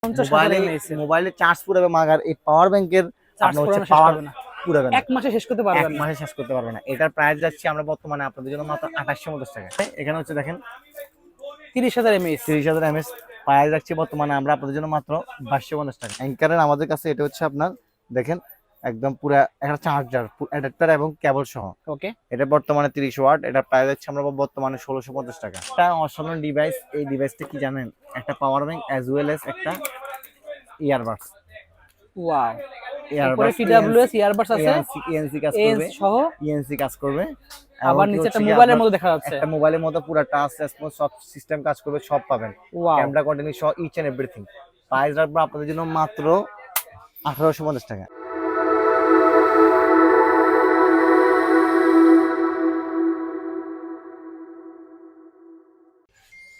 মোবাইলে চার্জ পুরাবে মাগার এই পাওয়ার ব্যাংকের আপনার হচ্ছে পাওয়ার পুরাবে না, এক মাসে শেষ করতে পারবেন না, এক মাসে শেষ করতে পারবে না। এটার প্রাইস যাচ্ছে আমরা বর্তমানে আপনাদের জন্য মাত্র 2850 টাকা। এখানে হচ্ছে দেখেন 30,000 mAh 30,000 mAh প্রাইস যাচ্ছে বর্তমানে আমরা আপনাদের জন্য মাত্র 2250 টাকা। অ্যাঙ্কারের আমাদের কাছে এটা হচ্ছে আপনার দেখেন একদম পুরো একটা চার্জার অ্যাডাপ্টার এবং কেবল সহ। ওকে, এটা বর্তমানে 30 ওয়াট, এটা প্রাইস হচ্ছে আমরা বর্তমানে 1650 টাকা। এটা অসাধারণ ডিভাইস। এই ডিভাইসটা কি জানেন? একটা power bank as well as একটা earbuds. Wow, earbuds TWS earbuds আছে, ENC কাজ করবে সহ ENC কাজ করবে। আবার নিচে একটা মোবাইলের মতো দেখা যাচ্ছে, একটা মোবাইলের মতো পুরো টাচ রেসপন্স সব সিস্টেম কাজ করবে, সব পাবেন। ক্যামেরা কন্টিনিউ সহ ইচ এন্ড এভরিথিং। প্রাইস রাখবো আপনাদের জন্য মাত্র 1850 টাকা।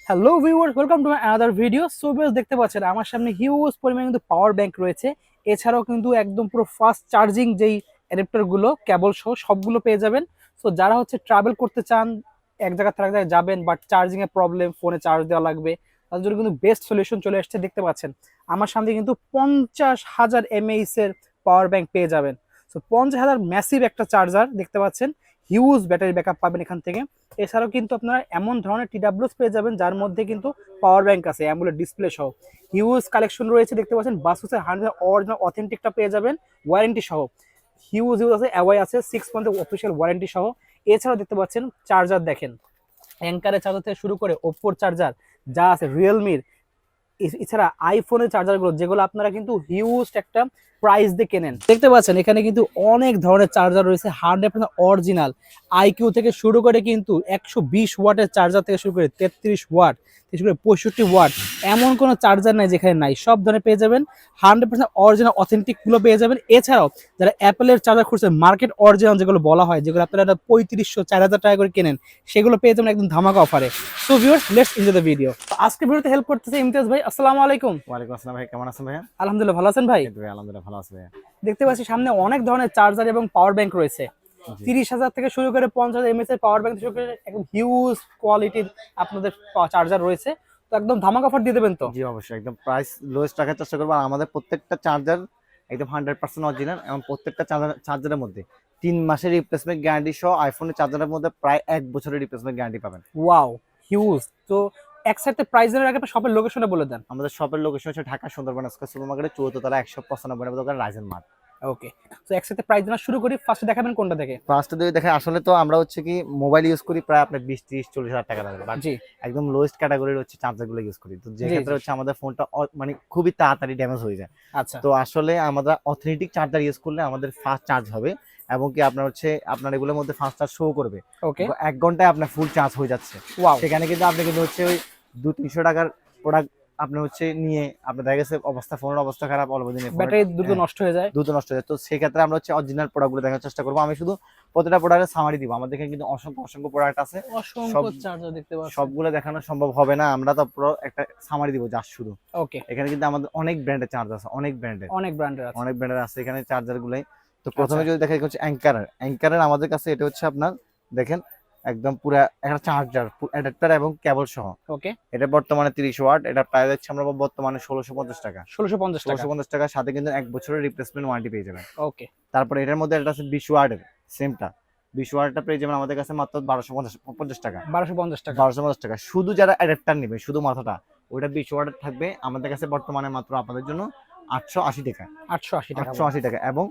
Hello viewers, welcome to my another video. So viewers, দেখতে পাচ্ছেন আমার সামনে হিউজ পরিমাণে কিন্তু পাওয়ার ব্যাংক রয়েছে। এছাড়াও কিন্তু একদম পুরো ফাস্ট চার্জিং যেই অ্যাডাপ্টার গুলো কেবল সহ সবগুলো পেয়ে যাবেন। সো যারা হচ্ছে ট্রাভেল করতে চান, এক জায়গা থেকে এক জায়গায় যাবেন বাট চার্জিং এর প্রবলেম, ফোনে চার্জ দেওয়া লাগবে, তাদের জন্য কিন্তু বেস্ট সলিউশন চলে আসছে। দেখতে পাচ্ছেন আমার সামনে কিন্তু 50,000 mAh এর পাওয়ার ব্যাংক পেয়ে যাবেন। সো 50,000 ম্যাসিভ একটা চার্জার দেখতে পাচ্ছেন, হিউজ ব্যাটারি ব্যাকআপ পাবেন এখান থেকে। এছাড়াও কিন্তু আপনারা এমন ধরনের TWS পেয়ে যাবেন যার মধ্যে কিন্তু পাওয়ার ব্যাংক আছে, অ্যামোলেড ডিসপ্লে সহ হিউজ কালেকশন রয়েছে। দেখতে পাচ্ছেন বাসুসের 100 অরিজিনাল অথেন্টিকটা পেয়ে যাবেন ওয়ারেন্টি সহ। হিউজ আছে, অ্যাওয়াই আছে 6 মান্থের অফিসিয়াল ওয়ারেন্টি সহ। এছাড়াও দেখতে পাচ্ছেন চার্জার দেখেন, অ্যাঙ্কারের চার্জার থেকে শুরু করে ওপ্পোর চার্জার যা আছে, রিয়েলমির, এছাড়া আইফোনের চার্জারগুলো যেগুলো আপনারা কিন্তু হিউজ একটা প্রাইস দিয়ে কেনেন। দেখতে পাচ্ছেন এখানে কিন্তু অনেক ধরনের চার্জার রয়েছে 100% অরিজিনাল। আইকিউ থেকে শুরু করে কিন্তু 120 ওয়াটের চার্জার থেকে শুরু করে 33 ওয়াট থেকে শুরু করে 65 ওয়াট, এমন কোনো চার্জার নাই যেখানে নাই। সব ধরনের পেয়ে যাবেন, 100% অরিজিনাল অথেন্টিকগুলো পেয়ে যাবেন। এছাড়াও যারা অ্যাপেলের চার্জার খুঁজছেন, মার্কেট অরিজিনাল যেগুলো বলা হয়, যেগুলো আপনারা 3500-4000 টাকা করে কেনেন, সেগুলো পেয়ে যাবেন একদম ধামাকা অফারে। So viewers, let's enjoy the video. আজকে ভিডিওতে হেল্প করতেছে ইমতিয়াজ ভাই। আসসালামু আলাইকুম। ওয়ালাইকুম আসসালাম ভাই, কেমন আছেন ভাইয়া? আলহামদুলিল্লাহ, ভালো আছেন ভাই? আলহামদুলিল্লাহ ভালো আছি ভাইয়া। দেখতে পাচ্ছি সামনে অনেক ধরনের চার্জার এবং পাওয়ার ব্যাংক রয়েছে। 30,000 থেকে শুরু করে 50,000 mAh এর পাওয়ার ব্যাংক থেকে শুরু করে একদম হিউজ কোয়ালিটির আপনাদের চার্জার রয়েছে। তো একদম ধামাকা অফার দিয়ে দেবেন তো? জি অবশ্যই, একদম প্রাইস লোয়েস্ট রাখার চেষ্টা করবো। আর আমাদের প্রত্যেকটা চার্জার একদম 100% অরিজিনাল এবং প্রত্যেকটা চার্জারের মধ্যে 3 মাসের রিপ্লেসমেন্ট গ্যারান্টি সহ আইফোনের চার্জারের মধ্যে প্রায় 1 বছরের রিপ্লেসমেন্ট গ্যারান্টি পাবেন। Wow, huge. তো একসাথে প্রাইস জানার আগে শপের লোকেশনটা বলে দেন। আমাদের শপের লোকেশন হচ্ছে ঢাকা সুন্দরবন স্কয়ার সুপারমার্কেটের 4th তলা 195 নম্বর দোকান রাইজেন মার্ট। ওকে, তো একসাথে প্রাইস জানা শুরু করি। ফার্স্টে দেখাবেন কোনটা থেকে? ফার্স্টে যদি দেখে, আসলে তো আমরা হচ্ছে কি মোবাইল ইউজ করি প্রায় আপনার 20-30-40 হাজার টাকা লাগবে, বাট জি, একদম লোয়েস্ট ক্যাটাগরির হচ্ছে চার্জারগুলো ইউজ করি। তো যে ক্ষেত্রে হচ্ছে আমাদের ফোনটা মানে খুবই তাড়াতাড়ি ড্যামেজ হয়ে যায়। আচ্ছা, তো আসলে আমরা অথেন্টিক চার্জার ইউজ করলে আমাদের ফাস্ট চার্জ হবে এবং কি আপনার হচ্ছে আপনার এগুলোর মধ্যে ফাস্ট চার্জ শো করবে। ওকে, 1 ঘন্টায় আপনার ফুল চার্জ হয়ে যাচ্ছে। ওয়াও। সেখানে কিন্তু আপনি কিন্তু হচ্ছে ওই 200-300 টাকার প্রোডাক্ট আপনি হচ্ছে নিয়ে আপনার দেখা গেছে ফোনের অবস্থা খারাপ, অল্প দিনে ব্যাটারি দ্রুত নষ্ট হয়ে যায়। তো সেক্ষেত্রে আমরা হচ্ছে অরিজিনাল প্রোডাক্টগুলো দেখার চেষ্টা করবো। আমি শুধু প্রতিটা প্রোডাক্টের সামারি দিব। আমাদের এখানে কিন্তু অসংখ্য প্রোডাক্ট আছে, অসংখ্য চার্জার দেখতে পাচ্ছেন। সবগুলো দেখানো সম্ভব হবে না, আমরা তো পুরো একটা সামারি দিব জাস্ট শুধু। ওকে, এখানে কিন্তু আমাদের অনেক ব্র্যান্ডের চার্জার আছে, অনেক ব্র্যান্ডের আছে এখানে চার্জারগুলোই। তো প্রথমে যদি দেখা হচ্ছে অ্যাঙ্কারের আমাদের কাছে এটা হচ্ছে আপনার দেখেন একদম পুরো একটা চার্জার অ্যাডাপ্টার এবং কেবল সহ। ওকে, এটা বর্তমানে 30 ওয়াট, এটা প্রাইস হচ্ছে আমরা বর্তমানে 1650 টাকা। 1650 টাকার সাথে কিন্তু 1 বছরের রিপ্লেসমেন্ট ওয়ারেন্টি পেয়ে যাবেন। ওকে, তারপরে এটার মধ্যে এটা আছে 20 ওয়াটের, সেমটা 20 ওয়াটটা পেয়ে যাবেন আমাদের কাছে মাত্র 1250 টাকা। 1250 টাকা শুধু যারা অ্যাডাপ্টার নেবে, শুধু মাথাটা ওইটা 20 ওয়াটের থাকবে আমাদের কাছে বর্তমানে মাত্র আপনাদের জন্য 880 টাকা। 880 টাকা এবং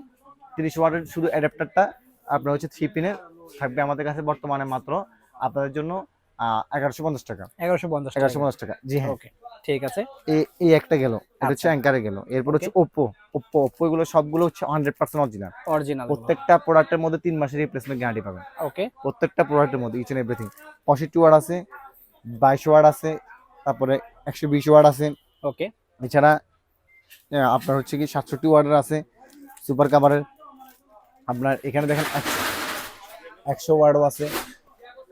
30 ওয়াটের শুধু অ্যাডাপ্টারটা আপনার হচ্ছে 3 পিনের থাকবে আমাদের কাছে বর্তমানে মাত্র আপনাদের জন্য 1150 টাকা। 1150 টাকা, জি হ্যাঁ। ওকে, ঠিক আছে। এই একটা গেল, এটা হচ্ছে অ্যাঙ্কারে গেল। এরপর হচ্ছে ওপ্পো এগুলো সবগুলো হচ্ছে 100% অরিজিনাল। প্রত্যেকটা প্রোডাক্টের মধ্যে 3 মাসের রিপ্লেসমেন্ট গ্যারান্টি পাবেন। ওকে, প্রত্যেকটা প্রোডাক্টের মধ্যে ইচ এন্ড এভরিথিং। 65 ওয়াট আছে, 22 ওয়াট আছে, তারপরে 120 ওয়াট আছে। ওকে, এছাড়া আপনার হচ্ছে কি 67 ওয়াটের আছে সুপার কাভারের। আপনার এখানে দেখেন 100 ওয়াটও আছে।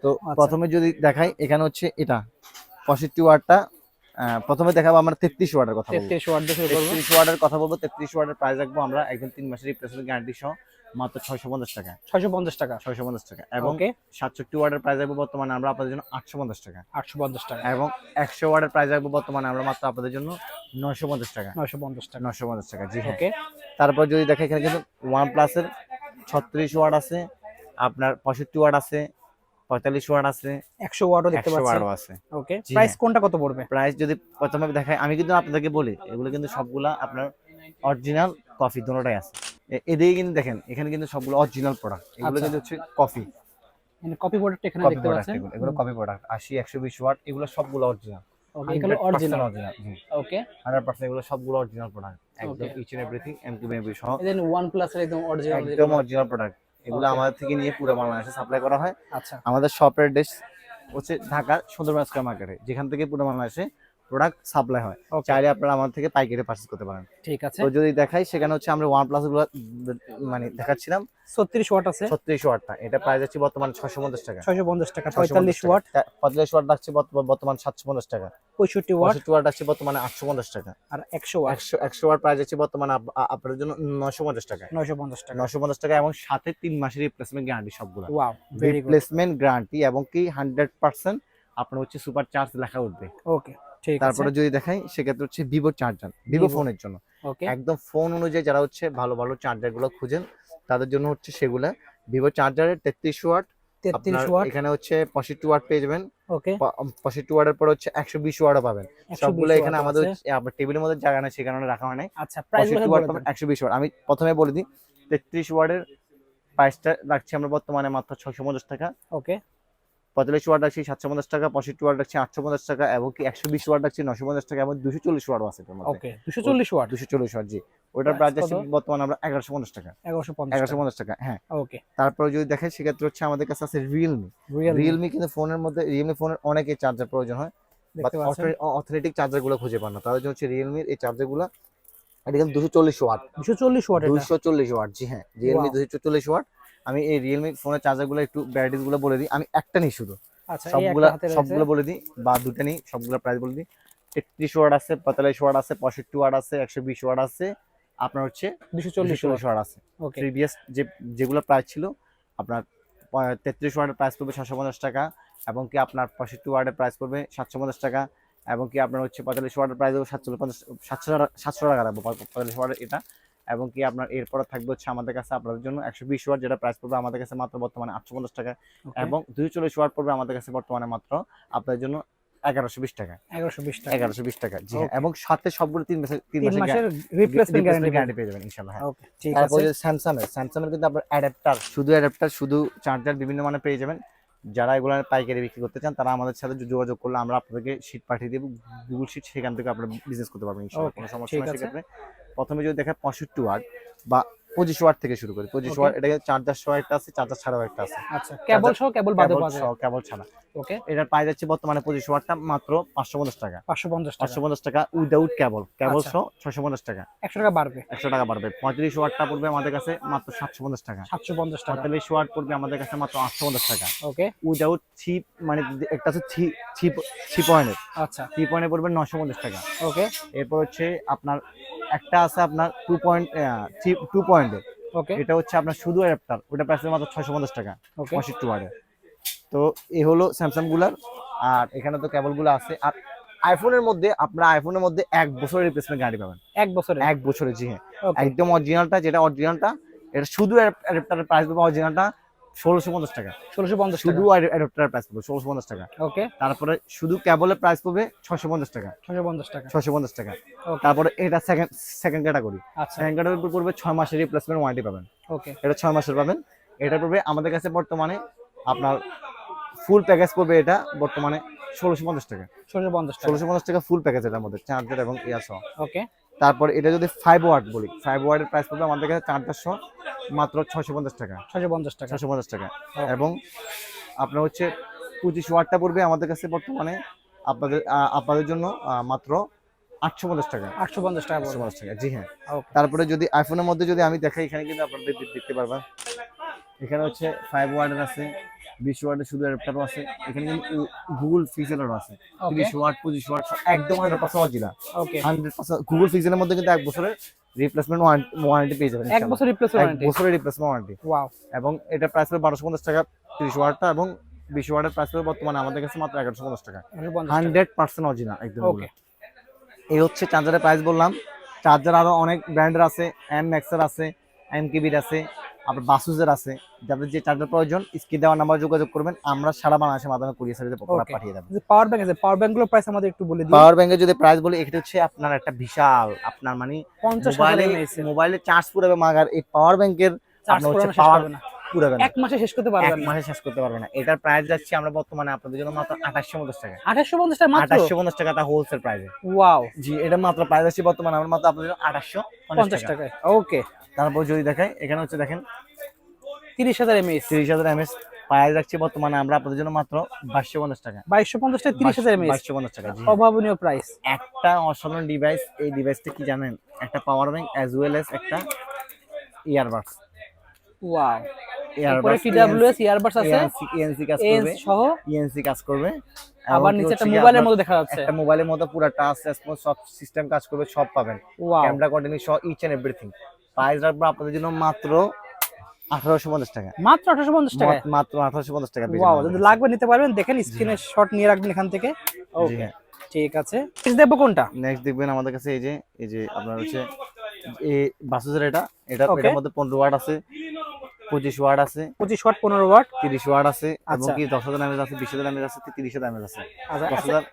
তো প্রথমে যদি দেখাই, এখানে হচ্ছে এটা 65 ওয়াটটা প্রথমে দেখাবো। আমরা 33 ওয়াটের কথা বলবো। 33 ওয়াট দিয়ে শুরু করব। 33 ওয়াটের কথা বলবো। 33 ওয়াটের প্রাইস রাখবো আমরা একদম 3 মাসের রিপ্লেসমেন্ট গ্যারান্টি সহ মাত্র 650 টাকা। 650 টাকা। 650 টাকা এবং ওকে 67 ওয়াটের প্রাইস রাখবো বর্তমানে আমরা আপনাদের জন্য 850 টাকা। 850 টাকা এবং 100 ওয়াটের প্রাইস রাখবো বর্তমানে আমরা মাত্র আপনাদের জন্য 950 টাকা। 950 টাকা। 950 টাকা, জি হ্যাঁ। ওকে তারপর যদি দেখেন এখানে কিন্তু OnePlus এর 36 ওয়াট আছে, আপনার 65 ওয়াট আছে, 45 ওয়াট আছে, 100 ওয়াটও দেখতে 100 পাচ্ছেন। ওয়াটও আছে। ওকে জি প্রাইস হ্যাঁ। কোনটা কত পড়বে? প্রাইস যদি প্রথমে দেখাই, আমি কিন্তু আপনাদেরকে বলি এগুলো কিন্তু সবগুলা আপনার অরিজিনাল কফি দুটোটাই আছে। এদিকে কিন্তু দেখেন এখানে কিন্তু সবগুলো অরিজিনাল প্রোডাক্ট, এগুলো আচ্ছা। কিন্তু হচ্ছে কফি মানে কপি প্রোডাক্ট এখানে কপি দেখতে প্রোডাক্ট, পাচ্ছেন। এগুলো কপি প্রোডাক্ট 80 120 ওয়াট, এগুলো সবগুলো অরিজিনাল। ওকে এগুলো অরিজিনাল। জি ওকে 100% এগুলো সবগুলো অরিজিনাল প্রোডাক্ট, একদম Okay. ইচ এন্ড এভরিথিং এমকিউবি সহ দেন OnePlus এর একদম অরিজিনাল। একদম অরিজিনাল প্রোডাক্ট। এগুলো Okay. আমাদের থেকে নিয়ে পুরো বাংলাদেশে সাপ্লাই করা হয়। আচ্ছা আমাদের শপের ডেস্ক হচ্ছে ঢাকার সুন্দরবন স্কয়ার মার্কেটে, যেখান থেকে পুরো বাংলাদেশে প্রোডাক্ট সাপ্লাই হয়। Okay. চাইলে আপনারা আমার থেকে পাইকারি পারচেজ করতে পারেন। ঠিক আছে। তো যদি দেখাই সেখানে হচ্ছে আমরা OnePlus গুলো মানে দেখাচ্ছিলাম 36 ওয়াট আছে, 36 ওয়াটটা, এটা প্রাইস আছে বর্তমান 650 টাকা। 650 টাকা। 650 45 ওয়াট, 45 ওয়াট রাখছে বর্তমান 750 টাকা। 65 ওয়াট 65 ওয়াট আছে বর্তমানে 850 টাকা। আর 100 ওয়াট 100 ওয়াট প্রাইস আছে বর্তমানে আপনাদের জন্য 950 টাকা। 950 টাকা। 950 টাকা এবং সাথে 3 মাসের রিপ্লেসমেন্ট গ্যারান্টি সবগুলো। Wow very good. Replacement guarantee এবং কি 100% আপনার হচ্ছে সুপার চার্জ লেখা উঠবে। ওকে ঠিক আছে। তারপরে যদি দেখাই সেক্ষেত্রে হচ্ছে ভিভো চার্জার, ভিভো Vivo। ফোনের জন্য ওকে একদম ফোন অনুযায়ী যারা হচ্ছে ভালো ভালো চার্জার গুলো খুঁজেন তাদের জন্য হচ্ছে সেগুলা ভিভো চার্জারের 33 ওয়াট, 33 ওয়াট। এখানে হচ্ছে 65 ওয়াট পেয়ে যাবেন। ওকে 65 ওয়াটের পর হচ্ছে 120 ওয়াটও পাবেন। 120 সবগুলো এখানে ওয়াট আমাদের আছে। আপনার টেবিলের মধ্যে জায়গা নেই, সেখানে রাখা হয় নাই। আচ্ছা প্রাইস 65 ওয়াট পাবেন, 120 ওয়াট। আমি প্রথমে বলে দিই 33 ওয়াটের প্রাইসটা রাখছি আমরা বর্তমানে মাত্র 650 টাকা। ওকে 45 ওয়াট রাখছি 750 টাকা, 65 ওয়াট রাখছি 850 টাকা এবং কি 120 ওয়াট রাখছি 950 টাকা এবং 240 ওয়াটও আছে এর মধ্যে। ওকে 240 ওয়াট 240 ওয়াট, জি। ওটার Price প্রাইস আছে কত? বর্তমানে আমরা 1150 টাকা। 1150 1150 টাকা, হ্যাঁ। ওকে তারপরে যদি দেখেন সেক্ষেত্রে হচ্ছে আমাদের কাছে আছে রিয়েলমি। রিয়েলমি কিন্তু ফোনের মধ্যে রিয়েলমি ফোনের অনেকেই চার্জার প্রয়োজন হয়, বাট দেখতে পাচ্ছেন অথেন্টিক চার্জার গুলো খুঁজে পান না, তাদের জন্য হচ্ছে রিয়েলমির এই চার্জার গুলো। এটা কিন্তু 240 ওয়াট। 240 ওয়াট এটা 240 ওয়াট, জি হ্যাঁ, রিয়েলমি Wow. 240 ওয়াট। আমি এই রিয়েলমি ফোনের চার্জার গুলো একটু ব্যাটারিজ গুলো বলে দিই, আমি একটা নিই শুধু, আচ্ছা এই সবগুলা একটা হাতে রয়েছে সবগুলো বলে দিই বা দুটো নিই, সবগুলো প্রাইস বলে দিই। 33 ওয়াট আছে, 45 ওয়াট আছে, 65 ওয়াট আছে, 120 ওয়াট আছে, আপনার হচ্ছে 240 ওয়াট ওয়াট আছে। ওকে প্রিভিয়াস যেগুলো প্রাইস ছিল আপনার 33 ওয়াটের প্রাইস পড়বে 650 টাকা এবং কি আপনার 65 ওয়াটের প্রাইস পড়বে 750 টাকা এবং কি আপনার হচ্ছে 45 ওয়াটের প্রাইস হবে 700 টাকা রাখবো 45 ওয়াটের এটা। এবং কি আপনার এরপরে থাকবে হচ্ছে আমাদের কাছে আপনাদের জন্য 120 ওয়াট, যেটা প্রাইস পড়বে আমাদের কাছে মাত্র বর্তমানে 850 টাকা ওকে এবং 240 ওয়াট পড়বে আমাদের কাছে বর্তমানে মাত্র আপনাদের জন্য 1120 টাকা। 1120 টাকা 1120 টাকা, জি হ্যাঁ। Okay. এবং সাথে সবগুলো 3 3 মাসের মাসের রিপ্লেসমেন্ট গ্যারান্টি গ্যারান্টি পেয়ে যাবেন ইনশাআল্লাহ, হ্যাঁ। ওকে ঠিক তারপরে আছে স্যামসাং এর কিন্তু আপনার অ্যাডাপ্টার শুধু চার্জার বিভিন্ন মানে পেয়ে যাবেন। যারা এগুলো পাইকারি বিক্রি করতে চান তারা আমাদের সাথে যোগাযোগ করলে আমরা আপনাদেরকে শীট পাঠিয়ে দেব, গুগল শীট, সেখান থেকে আপনারা বিজনেস করতে পারবেন ইনশাআল্লাহ, Okay, কোনো সমস্যা ঠিক নেই। আছে। সেক্ষেত্রে প্রথমে যদি দেখেন 65 ওয়াট বা 25 ওয়াট থেকে শুরু করি। 25 Okay. ওয়াট এটাকে চার্জার সহ একটা আছে, চার্জার ছাড়াও একটা আছে। আচ্ছা কেবল সহ কেবল বাদে কেবল বাদে সহ কেবল ছাড়া। ওকে এটার প্রাইস যাচ্ছে বর্তমানে 25 ওয়াটটা মাত্র 550 টাকা। 550 টাকা 550 টাকা উইদাউট কেবল আচ্ছা। সহ 650 টাকা। 100 টাকা বাড়বে 100 টাকা বাড়বে। 35 ওয়াটটা পড়বে আমাদের কাছে মাত্র 750 টাকা। 750 টাকা 45 ওয়াট পড়বে আমাদের কাছে মাত্র 850 টাকা। ওকে উইদাউট চিপ মানে একটা আছে থ্রি পয়েন্টের, আচ্ছা 3 পয়েন্টে পড়বে 950 টাকা। ওকে এরপর হচ্ছে আপনার একটা আছে আপনার 2 পয়েন্টের, ওকে এটা হচ্ছে আপনার শুধু অ্যাডাপ্টার, ওটা প্রাইস মাত্র 650 টাকা ওকে 65 ওয়াটের। তো এই হলো স্যামসাং গুলার। আর এখানে তো কেবল গুলো আছে। আর আইফোনের মধ্যে আপনারা আইফোনের মধ্যে 1 বছরের রিপ্লেসমেন্ট গ্যারান্টি পাবেন। 1 বছরে 1 বছরের, জি হ্যাঁ। ওকে একদম অরিজিনালটা, যেটা অরিজিনালটা এটা শুধু অ্যাডাপ্টারের প্রাইস পাবে অরিজিনালটা 1650 টাকা। 1650 শুধু টাকা অ্যাডাপ্টারের প্রাইস পাবে 1650 টাকা। ওকে তারপরে শুধু কেবলের প্রাইস পাবে 650 টাকা। 650 টাকা 650 টাকা। ওকে তারপরে এটা সেকেন্ড ক্যাটাগরি। আচ্ছা সেকেন্ড ক্যাটাগরি পড়বে 6 মাসের রিপ্লেসমেন্ট ওয়ারেন্টি পাবেন। ওকে এটা 6 মাসের পাবেন। এটা পড়বে আমাদের কাছে বর্তমানে আপনার ফুল প্যাকেজ পড়বে এটা বর্তমানে 1650 টাকা। 1650 টাকা 1650 টাকা ফুল প্যাকেজ এটার মধ্যে চার্জার এবং ইয়ার সহ। ওকে তারপর এটা যদি 5 ওয়াট বলি, 5 ওয়াটের প্রাইস পড়বে আমাদের কাছে চার্জার সহ মাত্র 650 টাকা। 650 টাকা 650 টাকা। Okay. এবং আপনার হচ্ছে 25 ওয়াটটা পড়বে আমাদের কাছে বর্তমানে আপনাদের জন্য মাত্র 850 টাকা। 850 টাকা পড়বে 850 টাকা, জি হ্যাঁ। ওকে তারপরে যদি আইফোনের মধ্যে যদি আমি দেখাই, এখানে কিন্তু আপনারা দেখতে পারবেন এখানে হচ্ছে 5 ওয়াটের আছে, 20 ওয়াটের শুধু অ্যাডাপ্টারও আছে। এখানে কিন্তু গুগল পিক্সেলেরও আছে, 30 ওয়াট 25 ওয়াট একদম 100% অরিজিনাল। ওকে 100% গুগল পিক্সেলের মধ্যে কিন্তু 1 বছরের রিপ্লেসমেন্ট ওয়ারেন্টি পেয়ে যাবেন। 1 বছর রিপ্লেসমেন্ট ওয়ারেন্টি, 1 বছরের রিপ্লেসমেন্ট ওয়ারেন্টি। ওয়াও। এবং এটা প্রাইস পড়বে 1250 টাকা 30 ওয়াটটা, এবং 20 ওয়াটের প্রাইস পড়বে বর্তমানে আমাদের কাছে মাত্র 1150 টাকা। 100% অরিজিনাল একদম। ওকে এই হচ্ছে চার্জারের প্রাইস বললাম। চার্জার আরো অনেক ব্র্যান্ডের আছে, এম ম্যাক্সের আছে, এমকেবির আছে, আবার বাসুসের আছে। যাদের যে চার্জার প্রয়োজন স্ক্রিনে দেওয়া নাম্বার যোগাযোগ করবেন, আমরা সারা বাংলাদেশের মাধ্যমে কুরিয়ার সার্ভিসে প্রোডাক্ট পাঠিয়ে দেব। যে পাওয়ার ব্যাংক আছে, পাওয়ার ব্যাংকগুলোর প্রাইস আমাদের একটু বলে দিন। পাওয়ার ব্যাংকের যদি প্রাইস বলি, এটা হচ্ছে আপনার একটা বিশাল, আপনার মানে 50,000 mAh মোবাইলে চার্জ পুরাবে মাগার, এই পাওয়ার ব্যাংকের চার্জ আপনার হচ্ছে পুরানো শেষ পাওয়ার করবে না, পুরাবে না, 1 মাসে শেষ করতে পারবেন 1 না, মাসে শেষ করতে পারবে না। এটার প্রাইস যাচ্ছে আমরা বর্তমানে আপনাদের জন্য মাত্র 2850 টাকা। 2850 টাকা মাত্র, 2850 টাকা, তা হোলসেল প্রাইসে। ওয়াও। জি, এটা মাত্র প্রাইস আছে বর্তমানে আমরা মাত্র আপনাদের জন্য 2850 টাকা। ওকে, তারপর যদি দেখাই, এখানে হচ্ছে দেখেন 30,000 mAh, 30,000 mAh প্রাইস রাখছি বর্তমানে আমরা আপনাদের জন্য মাত্র 2250 টাকা। 2250 টাকা 30,000 mAh, 2250 টাকা। জি, অভাবনীয় প্রাইস। একটা অসাধারণ ডিভাইস। এই ডিভাইসটা কি জানেন? একটা power bank as well as একটা ইয়ারবাডস। ওয়াও, উপরে ইয়ারবাডস TWS ইয়ারবাডস আছে, ENC কাজ করবে, সহ ENC কাজ করবে। আবার নিচে একটা মোবাইলের মতো দেখা যাচ্ছে, একটা মোবাইলের মতো পুরো টাচ রেসপন্স সব সিস্টেম কাজ করবে, সব পাবেন। ওয়াও, ক্যামেরা কোয়ালিটি সহ ইচ এন্ড এভরিথিং। প্রাইস রাখবো আপনাদের জন্য মাত্র 1850 টাকা। মাত্র 1850 টাকা, মাত্র 1850 টাকা। ওয়াও, যদি লাগবে নিতে পারবেন। দেখেন স্ক্রিনে শট নিয়ে রাখবেন এখান থেকে। ওকে, ঠিক আছে। নেক্সট দেখবো কোনটা? নেক্সট দেখবেন আমাদের কাছে এই যে আপনার হচ্ছে এই বাসুসের এটার মধ্যে 15 ওয়াট আছে, 25 ওয়াট আছে, 25 ওয়াট, 15 ওয়াট, 30 ওয়াট আছে, এবং আচ্ছা। কি 10,000 mAh আছে, 20,000 mAh আছে, 30,000 mAh আছে। আচ্ছা, 10,000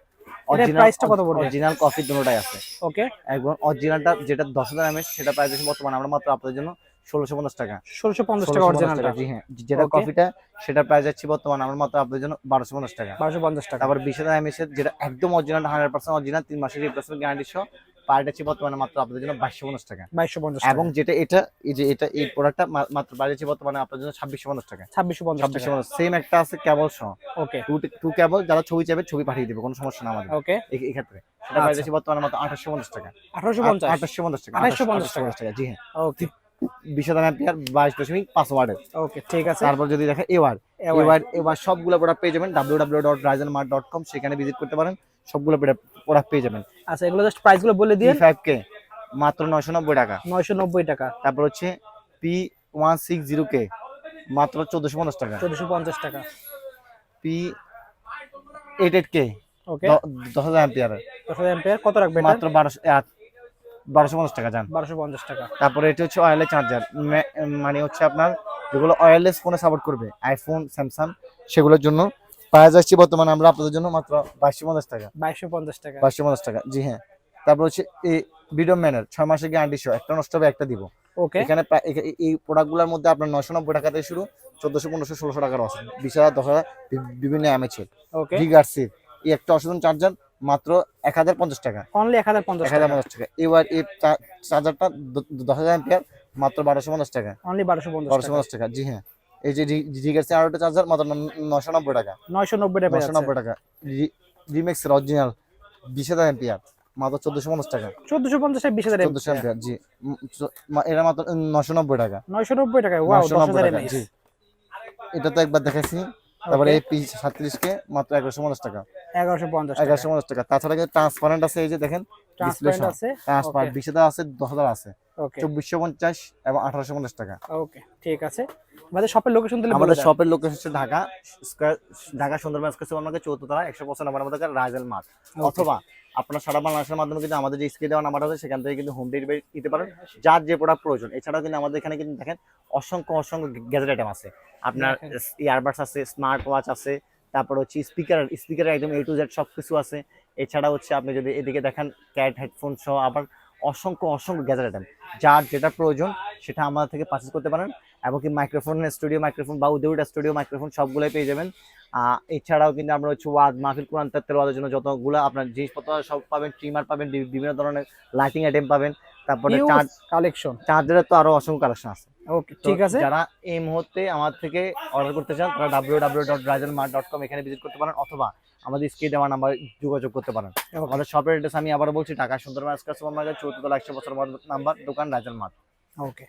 এটার প্রাইসটা কত পড়বে? অরিজিনাল কফি দুটোটাই আছে। ওকে, একদম অরিজিনালটা যেটা 10,000 mAh সেটা প্রাইস আছে বর্তমানে আমরা মাত্র আপনাদের জন্য 1650 টাকা। 1650 টাকা অরিজিনালটা। জি হ্যাঁ, যেটা কফিটা সেটা প্রাইস যাচ্ছে বর্তমানে আমরা মাত্র আপনাদের জন্য 1250 টাকা। 1250 টাকা। তারপর 20,000 mAh যেটা একদম অরিজিনাল 100% অরিজিনাল 3 মাসের রিপ্লেসমেন্ট গ্যারান্টি সহ পার্ট আছে বর্তমানে মাত্র আপনাদের জন্য 2250 টাকা। 2250 এবং যেটা এই প্রোডাক্টটা মাত্র প্রাইস আছে বর্তমানে আপনাদের জন্য 2650 টাকা। 2650 টাকা। সেম একটা আছে কেবল সহ। ওকে, টু কেবল, যারা ছবি চাইবে ছবি পাঠিয়ে দেবে, কোনো সমস্যা না আমাদের ওকে, এই ক্ষেত্রে। সেটা প্রাইস আছে বর্তমানে মাত্র 2850 টাকা। 1850 2850 টাকা। 2850 টাকা। জি হ্যাঁ। ওকে, 20,000 অ্যাম্পিয়ার 22.5 ওয়াটের। ওকে, ঠিক আছে। তারপর যদি দেখেন এবার সবগুলো প্রোডাক্ট পেয়ে যাবেন www.ryzenmart.com, সেখানে ভিজিট করতে পারেন, সবগুলো প্রোডাক্ট পেয়ে যাবেন। আচ্ছা, এগুলো জাস্ট প্রাইসগুলো বলে দিন। P5K মাত্র 990 টাকা। 990 টাকা। তারপর হচ্ছে P160K মাত্র 1450 টাকা। 1450 টাকা। P88K ওকে, 10,000 অ্যাম্পিয়ারের 10,000 এম্পিয়ার কত রাখবেন? মাত্র 1250 টাকা জান। 1250 টাকা। তারপরে এটা হচ্ছে ওয়্যারলেস চার্জার, মানে হচ্ছে আপনার যেগুলো ওয়্যারলেস ফোনে সাপোর্ট করবে, আইফোন, স্যামসাং, সেগুলোর জন্য প্রাইস আসছে বর্তমানে আমরা আপনাদের জন্য মাত্র 2250 টাকা। 2250 টাকা। 2250 টাকা। জি হ্যাঁ। তারপর হচ্ছে এই ভিডিও ম্যানের 6 মাসের গ্যারান্টি সহ, একটা নষ্ট হবে একটা দিব। ওকে, এখানে এই প্রোডাক্টগুলোর মধ্যে আপনার 990 টাকা থেকে শুরু, 1400, 1500, 1600 টাকার আছে, 20,000, 10,000 বিভিন্ন এমএইচ এর ওকে, গিগার্সের এই একটা অসাধারণ চার্জার মাত্র 1050 টাকা। অনলি 1050 টাকা। 1050 টাকা। এবার এই চার্জারটা 10,000 অ্যাম্পিয়ার মাত্র 1250 টাকা। অনলি 1250 টাকা। 1250 টাকা। জি হ্যাঁ। এই যে গিগার্সের আরো একটা চার্জার মাত্র 990 টাকা। 990 টাকা। 990 টাকা। রিমেক্সের অরিজিনাল 20,000 অ্যাম্পিয়ার মাত্র 1450 টাকা। 1450 টাকা 20,000 1400 অ্যাম্পিয়ার। জি, এরা মাত্র 990 টাকা। 990 টাকা। ওয়াও, 990 10,000 টাকা। mAh। জি, এটা তো একবার দেখাইছি। তারপরে এই P37K মাত্র 1150 টাকা। 1150 টাকা। 1150 টাকা। তাছাড়া কিন্তু ট্রান্সপারেন্ট আছে, এই যে দেখেন ডিসপ্লে ট্রান্সপারেন্ট আছে। ট্রান্সপারেন্ট 20,000 আছে, 10,000 আছে, ওকে, 2450 এবং 1850 টাকা। ওকে, ঠিক আছে। আমাদের শপের লোকেশন দিলে আমাদের শপের লোকেশন হচ্ছে Dhaka Sundarban square super market 14 তলা 195 নম্বর মধ্যে রাইজেল মার্ট। অথবা আপনারা সারা বাংলাদেশের মাধ্যমে কিন্তু আমাদের যে স্ক্রিনে দেওয়া নাম্বার আছে সেখান থেকে কিন্তু হোম ডেলিভারি দিতে পারেন, যার যে প্রোডাক্ট প্রয়োজন। এছাড়াও কিন্তু আমাদের এখানে কিন্তু দেখেন অসংখ্য গ্যাজেট আইটেম আছে। আপনার ইয়ারবাডস আছে, স্মার্ট ওয়াচ আছে, তারপর হচ্ছে speaker item A to Z সবকিছু আছে। এছাড়া হচ্ছে আপনি যদি এদিকে দেখেন ক্যাট হেডফোন সহ আবার অসংখ্য গ্যাজেট আইটেম, যার যেটা প্রয়োজন সেটা আমাদের থেকে পারচেজ করতে পারেন। এবং কি মাইক্রোফোন, স্টুডিও মাইক্রোফোন বা উইদাউট স্টুডিও মাইক্রোফোন সবগুলোই পেয়ে যাবেন। এছাড়াও কিন্তু আমরা হচ্ছে ওয়াজ মাহফিল কোরআন তেলাওয়াতের জন্য যতগুলো আপনার জিনিসপত্র সব পাবেন, ট্রিমার পাবেন, বিভিন্ন ধরনের লাইটিং আইটেম পাবেন। তারপরে চার্জারের তো আরো অসংখ্য কালেকশন আছে। ওকে, ঠিক আছে। যারা এই মুহূর্তে আমাদের থেকে অর্ডার করতে চান তারা www.ryzenmart.com এখানে ভিজিট করতে পারেন, অথবা আমাদের স্ক্রিনে দেওয়া নাম্বার যোগাযোগ করতে পারেন। আমাদের শপের অ্যাড্রেস আমি আবার বলছি, Dhaka Sundarban square super market 14 তলা 100 বছর নাম্বার, দোকান রাইজেন মার্ট। ওকে।